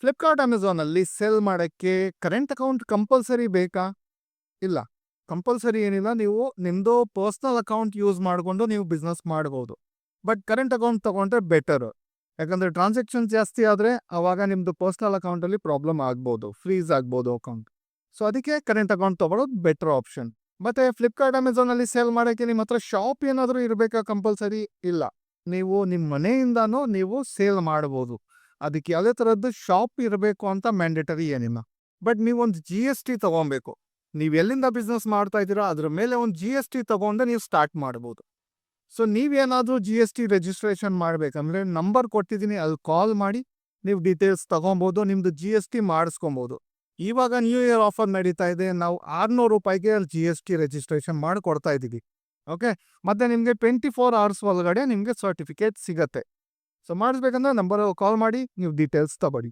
Flipkart ಅಮೆಝಾನಲ್ಲಿ sale ಮಾಡೋಕ್ಕೆ current account compulsory ಬೇಕಾ? ಇಲ್ಲ, ಕಂಪಲ್ಸರಿ ಏನಿಲ್ಲ. ನೀವು ನಿಮ್ಮದು ಪರ್ಸ್ನಲ್ ಅಕೌಂಟ್ ಯೂಸ್ ಮಾಡಿಕೊಂಡು ನೀವು ಬಿಸ್ನೆಸ್ ಮಾಡ್ಬೋದು. ಬಟ್ ಕರೆಂಟ್ ಅಕೌಂಟ್ ತೊಗೊಂಡ್ರೆ ಬೆಟರು. ಯಾಕಂದರೆ ಟ್ರಾನ್ಸಾಕ್ಷನ್ ಜಾಸ್ತಿ ಆದರೆ ಆವಾಗ ನಿಮ್ಮದು ಪರ್ಸ್ನಲ್ ಅಕೌಂಟಲ್ಲಿ ಪ್ರಾಬ್ಲಮ್ ಆಗ್ಬೋದು, ಫ್ರೀಸ್ ಆಗ್ಬೋದು ಅಕೌಂಟ್. ಸೊ ಅದಕ್ಕೆ ಕರೆಂಟ್ ಅಕೌಂಟ್ ತೊಗೊಳೋದು ಬೆಟರ್ ಆಪ್ಷನ್. ಮತ್ತು ಫ್ಲಿಪ್ಕಾರ್ಟ್ ಅಮೆಝಾನಲ್ಲಿ ಸೇಲ್ ಮಾಡೋಕ್ಕೆ ನಿಮ್ಮ ಹತ್ರ ಶಾಪ್ ಏನಾದರೂ ಇರಬೇಕಾ ಕಂಪಲ್ಸರಿ? ಇಲ್ಲ, ನೀವು ನಿಮ್ಮ ಮನೆಯಿಂದನೂ ನೀವು ಸೇಲ್ ಮಾಡ್ಬೋದು. ಅದಕ್ಕೆ ಯಾವುದೇ ಥರದ್ದು ಶಾಪ್ ಇರಬೇಕು ಅಂತ ಮ್ಯಾಂಡೇಟರಿ ಏನಿಲ್ಲ. ಬಟ್ ನೀವೊಂದು GST ತೊಗೊಬೇಕು. ನೀವು ಎಲ್ಲಿಂದ ಬಿಸ್ನೆಸ್ ಮಾಡ್ತಾ ಇದ್ದೀರಾ ಅದ್ರ ಮೇಲೆ ಒಂದು GST ತೊಗೊಂಡು ನೀವು ಸ್ಟಾರ್ಟ್ ಮಾಡ್ಬೋದು. ಸೊ ನೀವೇನಾದರೂ GST ರಿಜಿಸ್ಟ್ರೇಷನ್ ಮಾಡಬೇಕಂದ್ರೆ ನಂಬರ್ ಕೊಟ್ಟಿದ್ದೀನಿ, ಅಲ್ಲಿ ಕಾಲ್ ಮಾಡಿ ನೀವು ಡೀಟೇಲ್ಸ್ ತೊಗೊಬೋದು, ನಿಮ್ಮದು GST ಮಾಡಿಸ್ಕೊಬೋದು. ಇವಾಗ ನ್ಯೂ ಇಯರ್ ಆಫರ್ ನಡೀತಾ ಇದೆ, ನಾವು 600 ರೂಪಾಯಿಗೆ ಅಲ್ಲಿ GST ರಿಜಿಸ್ಟ್ರೇಷನ್ ಮಾಡಿ ಕೊಡ್ತಾ ಇದ್ದೀವಿ. ಓಕೆ, ಮತ್ತು ನಿಮಗೆ 24 hours ಒಳಗಡೆ ನಿಮಗೆ ಸರ್ಟಿಫಿಕೇಟ್ ಸಿಗತ್ತೆ. ಸೊ ಮಾಡಿಸ್ಬೇಕಂದ್ರೆ ನಂಬರ್ ಕಾಲ್ ಮಾಡಿ ನೀವು ಡೀಟೇಲ್ಸ್ ತಗೊಳ್ಳಿ.